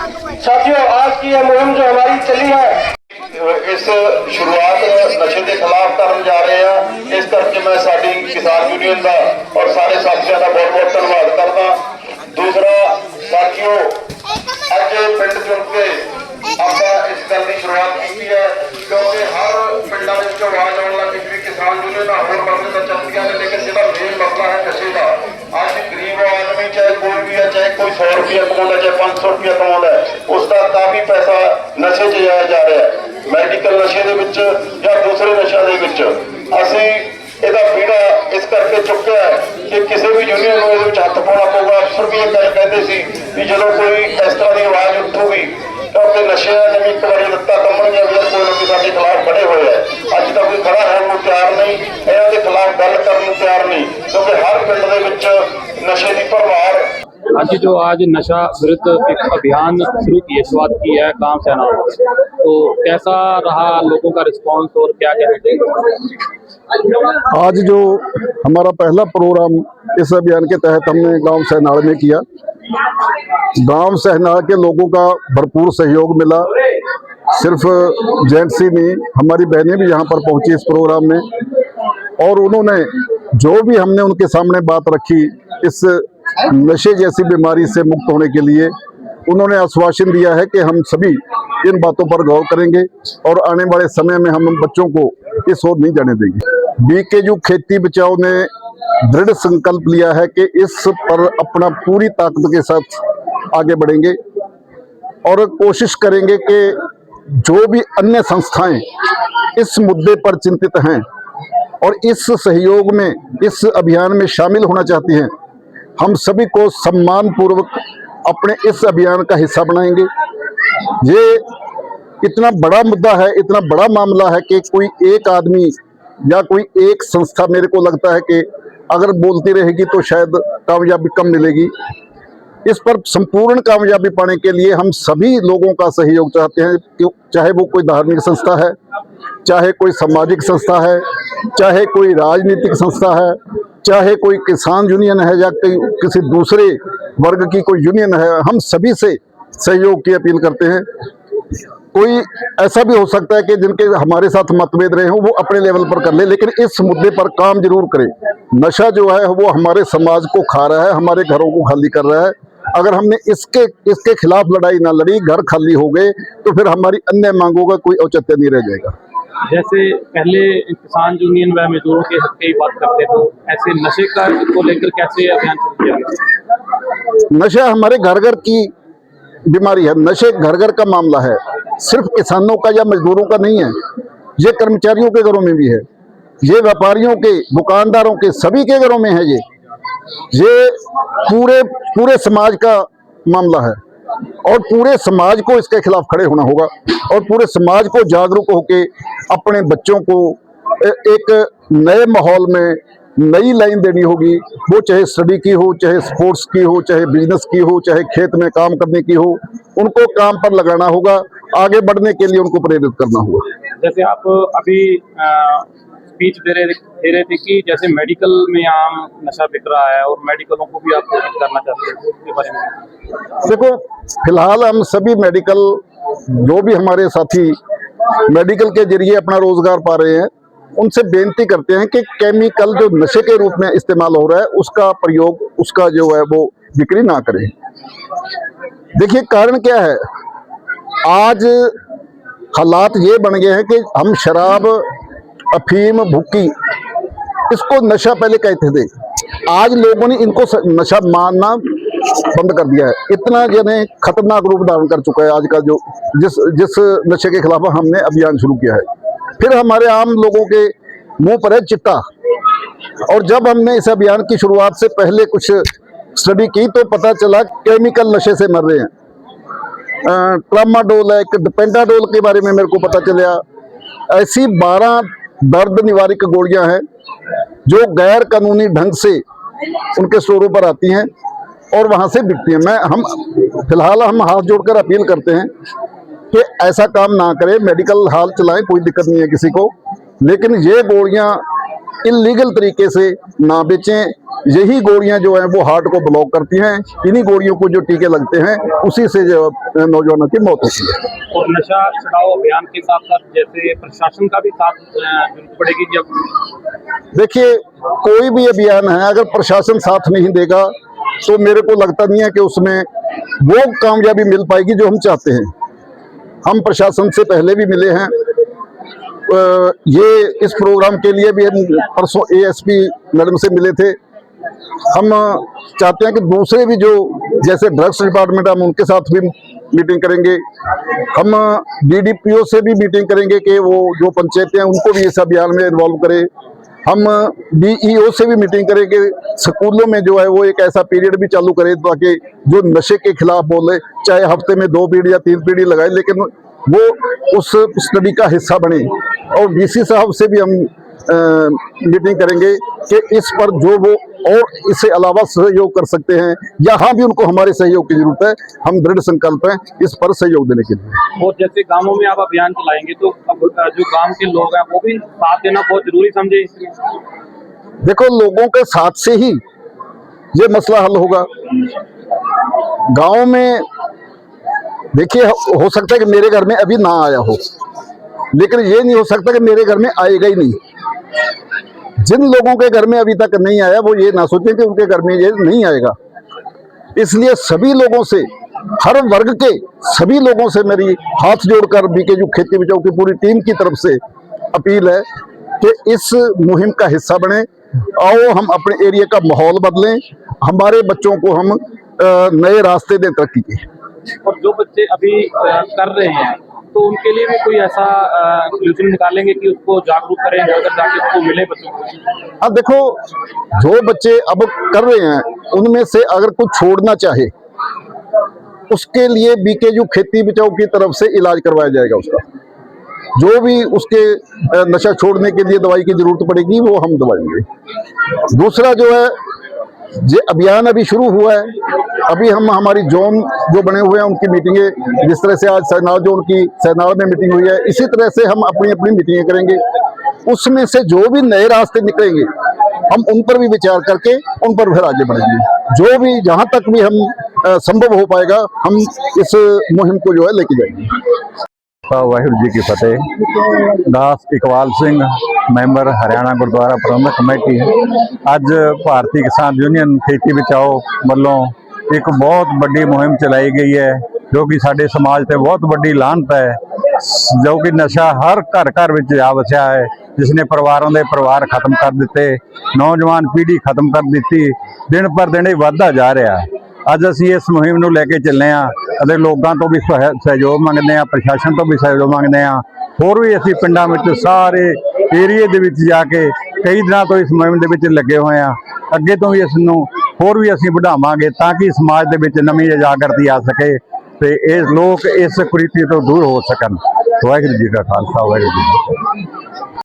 साथियों, आज की यह मुहिम जो हमारी चली है, इस शुरुआत नशे के खिलाफ करने जा रहे हैं। इस करके मैं साडी किसान यूनियन का और सारे साथियों का बहुत बहुत धन्यवाद करता। दूसरा साथियों, अज पिंड चुन के आप इस गल की शुरुआत की है, क्योंकि हर पिंडों में आवाज आने लगी भी किसान यूनियन होर मसले तो चलती ने, लेकिन जो मेन मसला है नशे का। अज गरीब आदमी चाहे कोई भी है, चाहे कोई 100 रुपया कमा, चाहे 500 रुपया कमा, उसका काफी पैसा नशे च जाया जा रहा है। मैडिकल नशे दे विच या दूसरे नशा दे विच असीं ਇਹਦਾ ਪੀੜਾ ਇਸ ਕਰਕੇ ਚੁੱਕਿਆ ਹੈ ਕਿ ਕਿਸੇ ਵੀ ਯੂਨੀਅਨ ਨੂੰ ਇਹਦੇ ਵਿੱਚ ਹੱਥ ਪਾਉਣਾ ਪਊਗਾ। ਅਫਸਰ ਵੀ ਇਹ ਗੱਲ ਕਹਿੰਦੇ ਸੀ ਵੀ ਜਦੋਂ ਕੋਈ ਇਸ ਤਰ੍ਹਾਂ ਦੀ ਆਵਾਜ਼ ਉੱਠੂਗੀ ਕਿਉਂਕਿ ਨਸ਼ਿਆਂ ਦੇ ਇੱਕ ਵਾਰੀ ਦਿੱਤਾ ਕੰਮਣਗੇ ਵੀ ਕੋਈ ਲੋਕ ਸਾਡੇ ਖਿਲਾਫ ਖੜੇ ਹੋਏ ਹੈ। ਅੱਜ ਤੱਕ ਕੋਈ ਖੜਾ ਹੋਣ ਨੂੰ ਤਿਆਰ ਨਹੀਂ, ਇਹਨਾਂ ਦੇ ਖਿਲਾਫ ਗੱਲ ਕਰਨ ਨੂੰ ਤਿਆਰ ਨਹੀਂ, ਕਿਉਂਕਿ ਹਰ ਪਿੰਡ ਦੇ ਵਿੱਚ नशे की भरमार। आज नशा विरुद्ध एक अभियान शुरू की है, शुरुआत की है गांव से अनाज, तो कैसा रहा लोगों का रिस्पांस और क्या कहते हैं? आज जो हमारा पहला प्रोग्राम इस अभियान के तहत हमने गांव सहनाड़ में किया, गांव सहनाड़ के लोगों का भरपूर सहयोग मिला। सिर्फ जेंट्स ही नहीं, हमारी बहनें भी यहाँ पर पहुंची इस प्रोग्राम में, और उन्होंने जो भी हमने उनके सामने बात रखी इस नशे जैसी बीमारी से मुक्त होने के लिए, उन्होंने आश्वासन दिया है कि हम सभी इन बातों पर गौर करेंगे और आने वाले समय में हम बच्चों को इस ओर नहीं जाने देंगे। बीकेयू खेती बचाओ ने दृढ़ संकल्प लिया है कि इस पर अपना पूरी ताकत के साथ आगे बढ़ेंगे और कोशिश करेंगे कि जो भी अन्य संस्थाएं इस मुद्दे पर चिंतित हैं और इस सहयोग में, इस अभियान में शामिल होना चाहती हैं, हम सभी को सम्मान पूर्वक अपने इस अभियान का हिस्सा बनाएंगे। ये इतना बड़ा मुद्दा है, इतना बड़ा मामला है कि कोई एक आदमी या कोई एक संस्था, मेरे को लगता है कि अगर बोलती रहेगी तो शायद कामयाबी कम मिलेगी। इस पर संपूर्ण कामयाबी पाने के लिए हम सभी लोगों का सहयोग चाहते हैं, चाहे वो कोई धार्मिक संस्था है, चाहे कोई सामाजिक संस्था है, चाहे कोई राजनीतिक संस्था है, चाहे कोई किसान यूनियन है या किसी दूसरे वर्ग की कोई यूनियन है। हम सभी से सहयोग की अपील करते हैं। कोई ऐसा भी हो सकता है कि जिनके हमारे साथ मतभेद रहे हों, वो अपने लेवल पर कर ले, लेकिन इस मुद्दे पर काम जरूर करें। नशा जो है वो हमारे समाज को खा रहा है, हमारे घरों को खाली कर रहा है। अगर हमने इसके खिलाफ लड़ाई ना लड़ी, घर खाली हो गए, तो फिर हमारी अन्य मांगों का कोई औचित्य नहीं रह जाएगा। जैसे पहले किसान यूनियन व मजदूरों के हक की बात करते थे, ऐसे नशे का को लेकर कैसे अभियान शुरू किया? नशा हमारे घर घर की बीमारी है, नशे घर घर का मामला है, सिर्फ किसानों का या मजदूरों का नहीं है, ये कर्मचारियों के घरों में भी है, ये व्यापारियों के, दुकानदारों के, सभी के घरों में है। ये पूरे समाज का मामला है और पूरे समाज को इसके खिलाफ खड़े होना होगा और पूरे समाज को जागरूक होकर अपने बच्चों को एक नए माहौल में नई लाइन देनी होगी। वो चाहे स्टडी की हो, चाहे स्पोर्ट्स की हो, चाहे बिजनेस की हो, चाहे खेत में काम करने की हो, उनको काम पर लगाना होगा, आगे बढ़ने के लिए उनको प्रेरित करना होगा। जैसे आप अभी स्पीच दे रहे थे कि जैसे मेडिकल में आम नशा बिक रहा है और मेडिकलों को भी आप कोशिश करना चाहते हैं, उसके बारे में? देखो, फिलहाल हम सभी मेडिकल, जो भी हमारे साथी मेडिकल के जरिए अपना रोजगार पा रहे हैं, उनसे बेनती करते हैं कि केमिकल जो नशे के रूप में इस्तेमाल हो रहा है उसका प्रयोग, उसका जो है वो बिक्री ना करें। देखिए कारण क्या है, आज हालात ये बन गए हैं कि हम शराब, अफीम, भुक्की, इसको नशा पहले कहते थे, आज लोगों ने इनको नशा मानना बंद कर दिया है। इतना जने खतरनाक रूप धारण कर चुका है आज का जो जिस नशे के खिलाफ हमने अभियान शुरू किया है। फिर हमारे आम लोगों के मुंह पर है चिट्टा, और जब हमने इस अभियान की शुरुआत से पहले कुछ स्टडी की तो पता चला केमिकल नशे से मर रहे हैं। ट्रामाडोल है, एक पेंटाडोल के बारे में मेरे को पता चला। ऐसी 12 दर्द निवारक गोलियां हैं जो गैर कानूनी ढंग से उनके स्टोरों पर आती हैं और वहां से बिकती हैं। फिलहाल हम हाथ जोड़कर अपील करते हैं कि ऐसा काम ना करें, मेडिकल हाल चलाएं, कोई दिक्कत नहीं है किसी को, लेकिन ये गोलियां इलीगल तरीके से ना बेचें। यही गोलियां जो हैं वो हार्ट को ब्लॉक करती हैं। इन्हीं गोलियों को जो टीके लगते हैं उसी से जो नौजवानों की मौत होती है। और नशा छुड़ाओ अभियान के साथ साथ जैसे प्रशासन का भी साथ जरूरत पड़ेगी जब। देखिए, कोई भी अभियान है अगर प्रशासन साथ नहीं देगा तो मेरे को लगता नहीं है कि उसमें वो कामयाबी मिल पाएगी जो हम चाहते हैं। हम प्रशासन से पहले भी मिले हैं। ये इस प्रोग्राम के लिए भी हम परसों एएसपी मैडम से मिले थे। हम चाहते हैं कि दूसरे भी जो जैसे ड्रग्स डिपार्टमेंट, हम उनके साथ भी मीटिंग करेंगे। हम डीडीपीओ से भी मीटिंग करेंगे कि वो जो पंचायतें हैं उनको भी इस अभियान में इन्वॉल्व करें। हम डीईओ से भी मीटिंग करेंगे। स्कूलों में जो है वो एक ऐसा पीरियड भी चालू करें ताकि जो नशे के खिलाफ बोले, चाहे हफ्ते में 2 पीरियड या 3 पीरियड लगाए, लेकिन वो उस स्टडी का हिस्सा बने। और डीसी साहब से भी हम मीटिंग करेंगे कि इस पर जो वो और इससे अलावा सहयोग कर सकते हैं, यहाँ भी उनको हमारे सहयोग की जरूरत है। हम दृढ़ संकल्प हैं इस पर सहयोग देने के लिए। और जैसे गांवों में आप अभियान चलाएंगे तो अब जो गांव के लोग हैं वो भी साथ देना बहुत जरूरी समझे इसमें। देखो, लोगों के साथ से ही ये मसला हल होगा। गांव में देखिए, हो सकता है कि मेरे घर में अभी ना आया हो, लेकिन ये नहीं हो सकता कि मेरे घर में आएगा ही नहीं। जिन लोगों के घर में अभी तक नहीं आया वो ये ना सोचें कि उनके घर में ये नहीं आएगा। इसलिए सभी लोगों से, हर वर्ग के सभी लोगों से मेरी हाथ जोड़कर बीकेयू खेती बचाओ की पूरी टीम की तरफ से अपील है कि इस मुहिम का हिस्सा बने। आओ हम अपने एरिया का माहौल बदलें, हमारे बच्चों को हम नए रास्ते दें तरक्की के। और जो बच्चे अभी कर रहे हैं तो उनके लिए भी कोई ऐसा सोल्यूशन निकालेंगे कि उसको जागरूक करें, अगर जाके उसको मिले बच्चों को। हाँ, देखो, जो बच्चे अब कर रहे हैं उनमें से अगर कुछ छोड़ना चाहे उसके लिए बीकेयू खेती बचाओ की तरफ से इलाज करवाया जाएगा। उसका जो भी उसके नशा छोड़ने के लिए दवाई की जरूरत पड़ेगी वो हम दवाएंगे। दूसरा जो है, ये अभियान अभी शुरू हुआ है। अभी हम हमारी जोन जो बने हुए हैं उनकी मीटिंगें, जिस तरह से आज सहनाल जोन की सहनाल में मीटिंग हुई है, इसी तरह से हम अपनी अपनी मीटिंगें करेंगे। उसमें से जो भी नए रास्ते निकलेंगे हम उन पर भी विचार करके उन पर फिर आगे बढ़ेंगे। जो भी जहां तक भी हम संभव हो पाएगा हम इस मुहिम को जो है लेके जाएंगे। वाहिगुरू जी की फतेह। दास इकबाल सिंह, मैंबर हरियाणा गुरुद्वारा प्रबंधक कमेटी। अज भारतीय किसान यूनियन खेती बचाओ वालों एक बहुत बड़ी मुहिम चलाई गई है जो कि साडे समाज से बहुत बड़ी लानत है, जो कि नशा हर घर घर में जा वसिया है, जिसने परिवारों के परिवार खत्म कर दिते, नौजवान पीढ़ी खत्म कर दी। दिन पर दिन ही वाधता जा रहा है। अज असी इस मुहिम नूं लैके चले हैं। लोगों तो भी सहयोग मंगते हैं, प्रशासन तो भी सहयोग मंगते हैं। होर भी असी पिंडां विच सारे एरिए दे विच जाके कई दिनों तो इस मुहिम दे विच लगे हुए हैं। अगे तो भी इसनूं होर भी असी बढ़ावांगे ताकि समाज दे विच नवीं जागृति आ सके ते ये लोग इस कुरीति तो दूर हो सकन। वाहिगुरू जी का खालसा, वाहिगुरू जी।